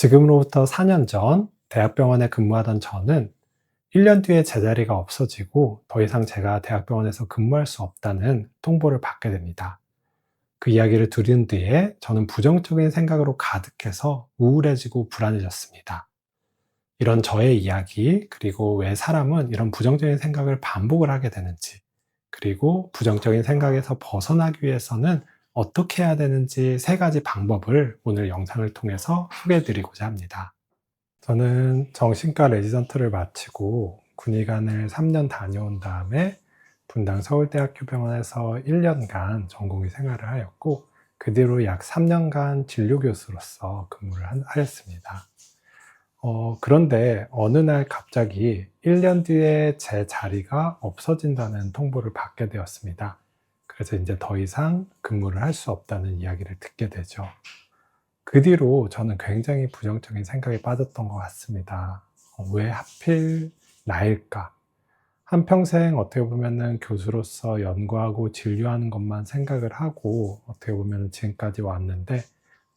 지금으로부터 4년 전 대학병원에 근무하던 저는 1년 뒤에 제자리가 없어지고 더 이상 제가 대학병원에서 근무할 수 없다는 통보를 받게 됩니다. 그 이야기를 들은 뒤에 저는 부정적인 생각으로 가득해서 우울해지고 불안해졌습니다. 이런 저의 이야기, 그리고 왜 사람은 이런 부정적인 생각을 반복을 하게 되는지, 그리고 부정적인 생각에서 벗어나기 위해서는 어떻게 해야 되는지 세 가지 방법을 오늘 영상을 통해서 소개해 드리고자 합니다. 저는 정신과 레지던트를 마치고 군의관을 3년 다녀온 다음에 분당 서울대학교 병원에서 1년간 전공의 생활을 하였고, 그 뒤로 약 3년간 진료교수로서 근무를 하였습니다. 그런데 어느 날 갑자기 1년 뒤에 제 자리가 없어진다는 통보를 받게 되었습니다. 그래서 이제 더 이상 근무를 할 수 없다는 이야기를 듣게 되죠. 그 뒤로 저는 굉장히 부정적인 생각에 빠졌던 것 같습니다. 왜 하필 나일까? 한평생 어떻게 보면은 교수로서 연구하고 진료하는 것만 생각을 하고 어떻게 보면 지금까지 왔는데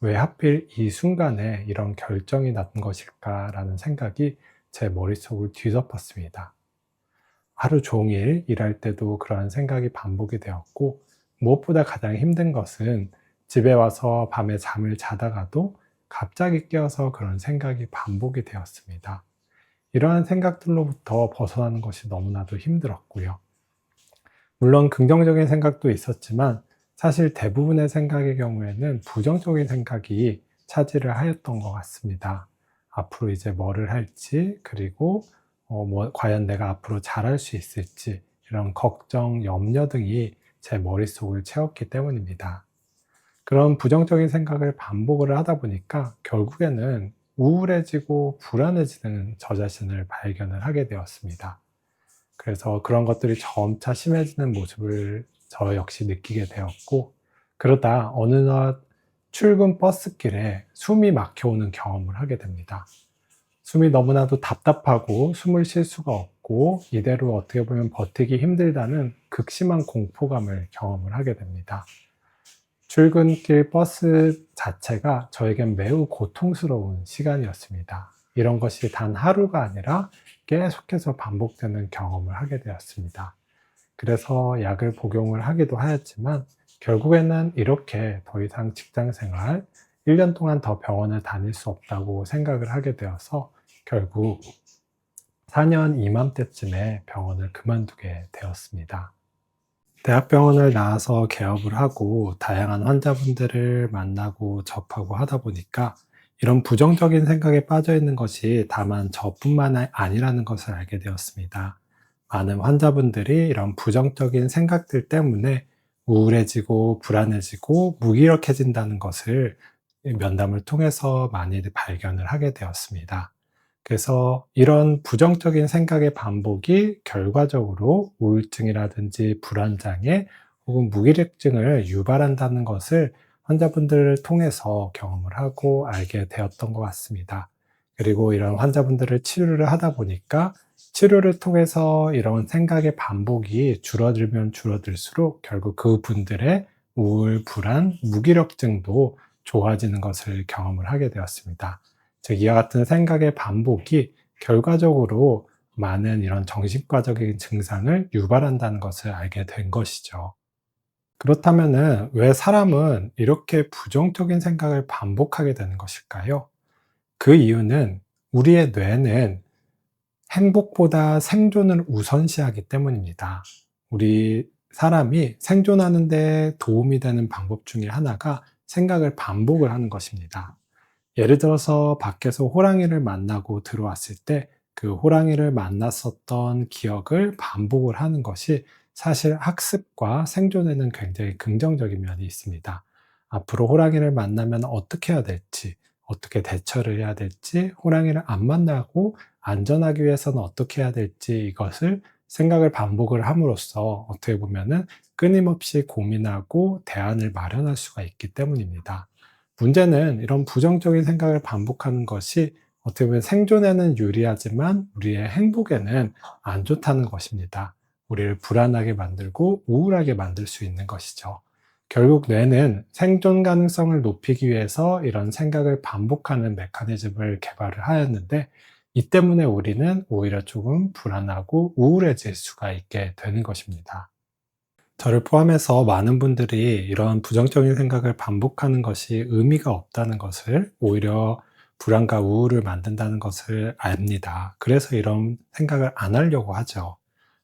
왜 하필 이 순간에 이런 결정이 난 것일까라는 생각이 제 머릿속을 뒤덮었습니다. 하루 종일 일할 때도 그러한 생각이 반복이 되었고, 무엇보다 가장 힘든 것은 집에 와서 밤에 잠을 자다가도 갑자기 깨어서 그런 생각이 반복이 되었습니다. 이러한 생각들로부터 벗어나는 것이 너무나도 힘들었고요. 물론 긍정적인 생각도 있었지만 사실 대부분의 생각의 경우에는 부정적인 생각이 차지를 하였던 것 같습니다. 앞으로 이제 뭐를 할지, 그리고 과연 내가 앞으로 잘할 수 있을지, 이런 걱정, 염려 등이 제 머릿속을 채웠기 때문입니다. 그런 부정적인 생각을 반복을 하다 보니까 결국에는 우울해지고 불안해지는 저 자신을 발견을 하게 되었습니다. 그래서 그런 것들이 점차 심해지는 모습을 저 역시 느끼게 되었고, 그러다 어느 날 출근 버스길에 숨이 막혀오는 경험을 하게 됩니다. 숨이 너무나도 답답하고 숨을 쉴 수가 없고 이대로 어떻게 보면 버티기 힘들다는 극심한 공포감을 경험을 하게 됩니다. 출근길 버스 자체가 저에겐 매우 고통스러운 시간이었습니다. 이런 것이 단 하루가 아니라 계속해서 반복되는 경험을 하게 되었습니다. 그래서 약을 복용을 하기도 하였지만 결국에는 이렇게 더 이상 직장 생활 1년 동안 더 병원을 다닐 수 없다고 생각을 하게 되어서 결국 4년 이맘때쯤에 병원을 그만두게 되었습니다. 대학병원을 나와서 개업을 하고 다양한 환자분들을 만나고 접하고 하다 보니까 이런 부정적인 생각에 빠져 있는 것이 다만 저뿐만 아니라는 것을 알게 되었습니다. 많은 환자분들이 이런 부정적인 생각들 때문에 우울해지고 불안해지고 무기력해진다는 것을 면담을 통해서 많이들 발견을 하게 되었습니다. 그래서 이런 부정적인 생각의 반복이 결과적으로 우울증이라든지 불안장애 혹은 무기력증을 유발한다는 것을 환자분들을 통해서 경험을 하고 알게 되었던 것 같습니다. 그리고 이런 환자분들을 치료를 하다 보니까 치료를 통해서 이런 생각의 반복이 줄어들면 줄어들수록 결국 그분들의 우울, 불안, 무기력증도 좋아지는 것을 경험을 하게 되었습니다. 즉 이와 같은 생각의 반복이 결과적으로 많은 이런 정신과적인 증상을 유발한다는 것을 알게 된 것이죠. 그렇다면은 왜 사람은 이렇게 부정적인 생각을 반복하게 되는 것일까요? 그 이유는 우리의 뇌는 행복보다 생존을 우선시하기 때문입니다. 우리 사람이 생존하는 데 도움이 되는 방법 중에 하나가 생각을 반복을 하는 것입니다. 예를 들어서 밖에서 호랑이를 만나고 들어왔을 때 그 호랑이를 만났었던 기억을 반복을 하는 것이 사실 학습과 생존에는 굉장히 긍정적인 면이 있습니다. 앞으로 호랑이를 만나면 어떻게 해야 될지, 어떻게 대처를 해야 될지, 호랑이를 안 만나고 안전하기 위해서는 어떻게 해야 될지 이것을 생각을 반복을 함으로써 어떻게 보면은 끊임없이 고민하고 대안을 마련할 수가 있기 때문입니다. 문제는 이런 부정적인 생각을 반복하는 것이 어떻게 보면 생존에는 유리하지만 우리의 행복에는 안 좋다는 것입니다. 우리를 불안하게 만들고 우울하게 만들 수 있는 것이죠. 결국 뇌는 생존 가능성을 높이기 위해서 이런 생각을 반복하는 메커니즘을 개발을 하였는데, 이 때문에 우리는 오히려 조금 불안하고 우울해질 수가 있게 되는 것입니다. 저를 포함해서 많은 분들이 이런 부정적인 생각을 반복하는 것이 의미가 없다는 것을, 오히려 불안과 우울을 만든다는 것을 압니다. 그래서 이런 생각을 안 하려고 하죠.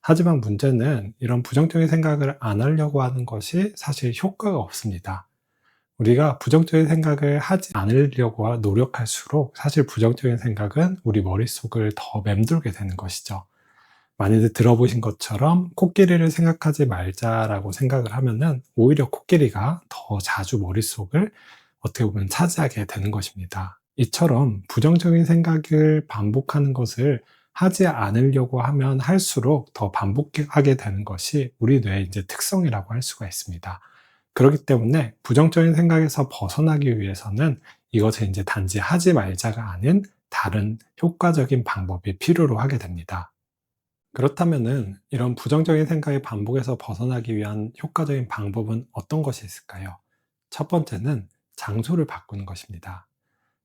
하지만 문제는 이런 부정적인 생각을 안 하려고 하는 것이 사실 효과가 없습니다. 우리가 부정적인 생각을 하지 않으려고 노력할수록 사실 부정적인 생각은 우리 머릿속을 더 맴돌게 되는 것이죠. 많이들 들어보신 것처럼 코끼리를 생각하지 말자라고 생각을 하면은 오히려 코끼리가 더 자주 머릿속을 어떻게 보면 차지하게 되는 것입니다. 이처럼 부정적인 생각을 반복하는 것을 하지 않으려고 하면 할수록 더 반복하게 되는 것이 우리 뇌의 이제 특성이라고 할 수가 있습니다. 그렇기 때문에 부정적인 생각에서 벗어나기 위해서는 이것을 이제 단지 하지 말자가 아닌 다른 효과적인 방법이 필요로 하게 됩니다. 그렇다면은 이런 부정적인 생각의 반복에서 벗어나기 위한 효과적인 방법은 어떤 것이 있을까요? 첫 번째는 장소를 바꾸는 것입니다.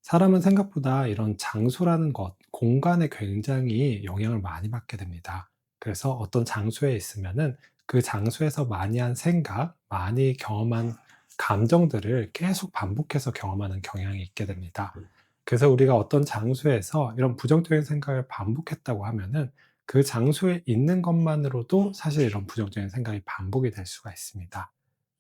사람은 생각보다 이런 장소라는 것, 공간에 굉장히 영향을 많이 받게 됩니다. 그래서 어떤 장소에 있으면은 그 장소에서 많이 한 생각, 많이 경험한 감정들을 계속 반복해서 경험하는 경향이 있게 됩니다. 그래서 우리가 어떤 장소에서 이런 부정적인 생각을 반복했다고 하면은 그 장소에 있는 것만으로도 사실 이런 부정적인 생각이 반복이 될 수가 있습니다.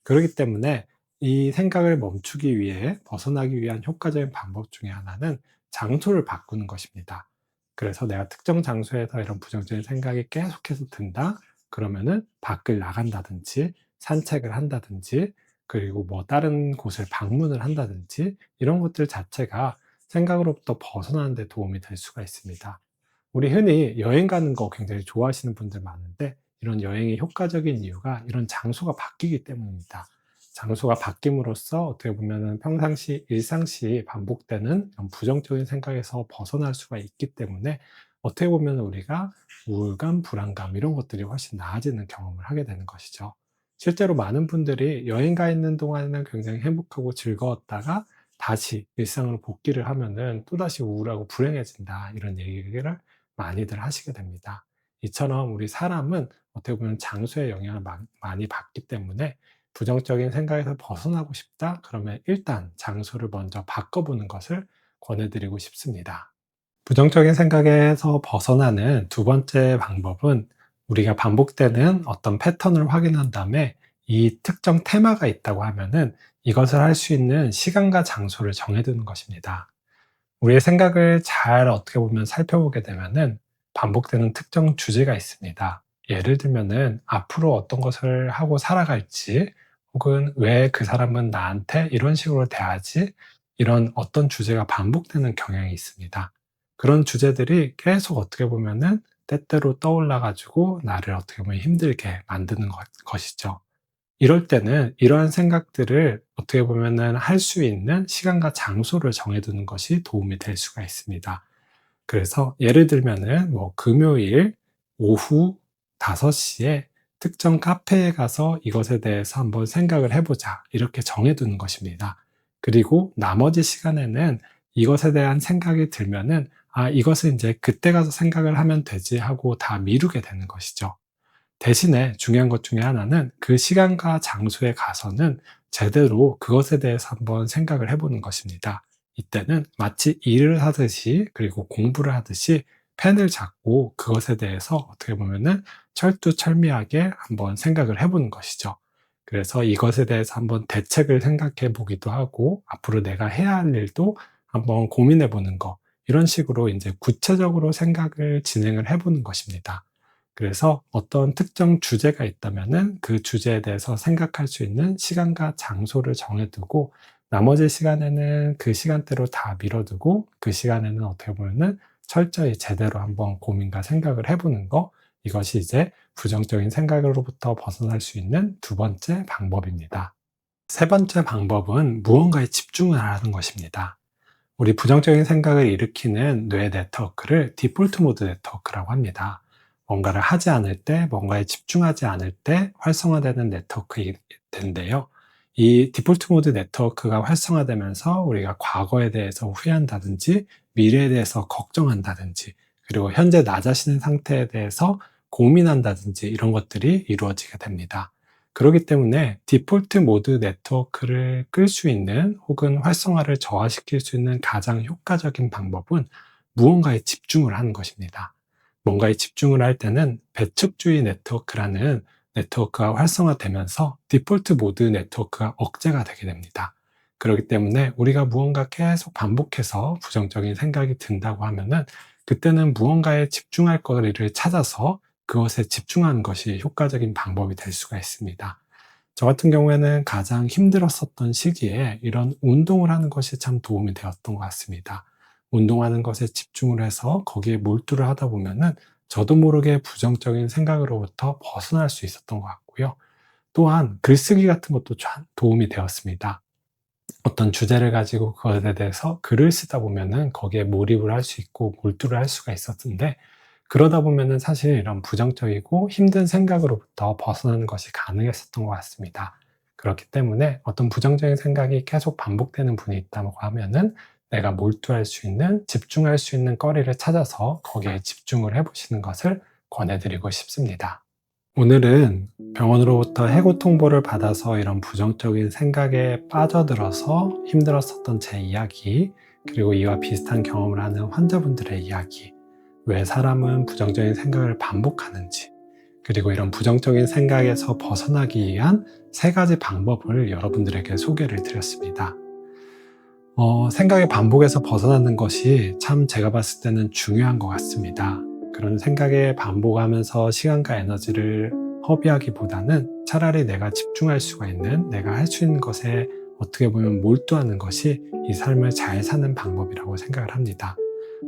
그렇기 때문에 이 생각을 멈추기 위해 벗어나기 위한 효과적인 방법 중에 하나는 장소를 바꾸는 것입니다. 그래서 내가 특정 장소에서 이런 부정적인 생각이 계속해서 든다? 그러면은 밖을 나간다든지 산책을 한다든지 그리고 뭐 다른 곳을 방문을 한다든지 이런 것들 자체가 생각으로부터 벗어나는 데 도움이 될 수가 있습니다. 우리 흔히 여행 가는 거 굉장히 좋아하시는 분들 많은데 이런 여행의 효과적인 이유가 이런 장소가 바뀌기 때문입니다. 장소가 바뀜으로써 어떻게 보면은 평상시 일상시 반복되는 이런 부정적인 생각에서 벗어날 수가 있기 때문에 어떻게 보면 우리가 우울감, 불안감 이런 것들이 훨씬 나아지는 경험을 하게 되는 것이죠. 실제로 많은 분들이 여행 가 있는 동안에는 굉장히 행복하고 즐거웠다가 다시 일상으로 복귀를 하면은 또다시 우울하고 불행해진다 이런 얘기를 많이들 하시게 됩니다. 이처럼 우리 사람은 어떻게 보면 장소의 영향을 많이 받기 때문에 부정적인 생각에서 벗어나고 싶다? 그러면 일단 장소를 먼저 바꿔보는 것을 권해드리고 싶습니다. 부정적인 생각에서 벗어나는 두 번째 방법은 우리가 반복되는 어떤 패턴을 확인한 다음에 이 특정 테마가 있다고 하면은 이것을 할 수 있는 시간과 장소를 정해두는 것입니다. 우리의 생각을 잘 어떻게 보면 살펴보게 되면은 반복되는 특정 주제가 있습니다. 예를 들면은 앞으로 어떤 것을 하고 살아갈지, 혹은 왜 그 사람은 나한테 이런 식으로 대하지? 이런 어떤 주제가 반복되는 경향이 있습니다. 그런 주제들이 계속 어떻게 보면은 때때로 떠올라 가지고 나를 어떻게 보면 힘들게 만드는 것이죠. 이럴 때는 이러한 생각들을 어떻게 보면은 할 수 있는 시간과 장소를 정해 두는 것이 도움이 될 수가 있습니다. 그래서 예를 들면은 뭐 금요일 오후 5시에 특정 카페에 가서 이것에 대해서 한번 생각을 해 보자. 이렇게 정해 두는 것입니다. 그리고 나머지 시간에는 이것에 대한 생각이 들면은 '아 이것은 인제 그때 가서 생각을 하면 되지.' 하고 다 미루게 되는 것이죠. 대신에 중요한 것 중에 하나는 그 시간과 장소에 가서는 제대로 그것에 대해서 한번 생각을 해 보는 것입니다. 이때는 마치 일을 하듯이 그리고 공부를 하듯이 펜을 잡고 그것에 대해서 어떻게 보면은 철두철미하게 한번 생각을 해 보는 것이죠. 그래서 이것에 대해서 한번 대책을 생각해 보기도 하고 앞으로 내가 해야 할 일도 한번 고민해 보는 거, 이런 식으로 인제 구체적으로 생각을 진행을 해 보는 것입니다. 그래서 어떤 특정 주제가 있다면은 그 주제에 대해서 생각할 수 있는 시간과 장소를 정해 두고 나머지 시간에는 그 시간대로 다 미뤄 두고 그 시간에는 어떻게 보면은 철저히 제대로 한번 고민과 생각을 해 보는 거, 이것이 이제 부정적인 생각으로부터 벗어날 수 있는 두 번째 방법입니다. 세 번째 방법은 무언가에 집중을 하는 것입니다. 우리 부정적인 생각을 일으키는 뇌 네트워크를 디폴트 모드 네트워크라고 합니다. 뭔가를 하지 않을 때, 뭔가에 집중하지 않을 때 활성화되는 네트워크인데요. 이 디폴트 모드 네트워크가 활성화되면서 우리가 과거에 대해서 후회한다든지 미래에 대해서 걱정한다든지 그리고 현재 나 자신의 상태에 대해서 고민한다든지 이런 것들이 이루어지게 됩니다. 그렇기 때문에 디폴트 모드 네트워크를 끌 수 있는 혹은 활성화를 저하시킬 수 있는 가장 효과적인 방법은 무언가에 집중을 하는 것입니다. 뭔가에 집중을 할 때는 배측주의 네트워크라는 네트워크가 활성화되면서 디폴트 모드 네트워크가 억제가 되게 됩니다. 그렇기 때문에 우리가 무언가 계속 반복해서 부정적인 생각이 든다고 하면은 그때는 무언가에 집중할 거리를 찾아서 그것에 집중하는 것이 효과적인 방법이 될 수가 있습니다. 저 같은 경우에는 가장 힘들었었던 시기에 이런 운동을 하는 것이 참 도움이 되었던 것 같습니다. 운동하는 것에 집중을 해서 거기에 몰두를 하다 보면은 저도 모르게 부정적인 생각으로부터 벗어날 수 있었던 것 같고요. 또한 글쓰기 같은 것도 참 도움이 되었습니다. 어떤 주제를 가지고 그것에 대해서 글을 쓰다 보면은 거기에 몰입을 할 수 있고 몰두를 할 수가 있었는데 그러다 보면은 사실 이런 부정적이고 힘든 생각으로부터 벗어나는 것이 가능했었던 것 같습니다. 그렇기 때문에 어떤 부정적인 생각이 계속 반복되는 분이 있다고 하면은 내가 몰두할 수 있는, 집중할 수 있는 거리를 찾아서 거기에 집중을 해보시는 것을 권해드리고 싶습니다. 오늘은 병원으로부터 해고 통보를 받아서 이런 부정적인 생각에 빠져들어서 힘들었었던 제 이야기, 그리고 이와 비슷한 경험을 하는 환자분들의 이야기, 왜 사람은 부정적인 생각을 반복하는지, 그리고 이런 부정적인 생각에서 벗어나기 위한 3가지 방법을 여러분들에게 소개를 드렸습니다. 생각의 반복에서 벗어나는 것이 참 제가 봤을 때는 중요한 것 같습니다. 그런 생각에 반복하면서 시간과 에너지를 허비하기보다는 차라리 내가 집중할 수가 있는, 내가 할 수 있는 것에 어떻게 보면 몰두하는 것이 이 삶을 잘 사는 방법이라고 생각을 합니다.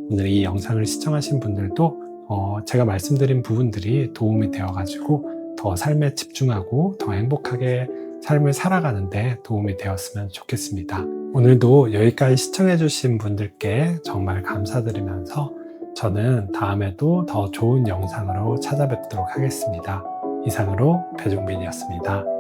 오늘 이 영상을 시청하신 분들도 제가 말씀드린 부분들이 도움이 되어가지고 더 삶에 집중하고 더 행복하게 삶을 살아가는데 도움이 되었으면 좋겠습니다. 오늘도 여기까지 시청해주신 분들께 정말 감사드리면서 저는 다음에도 더 좋은 영상으로 찾아뵙도록 하겠습니다. 이상으로 배종빈이었습니다.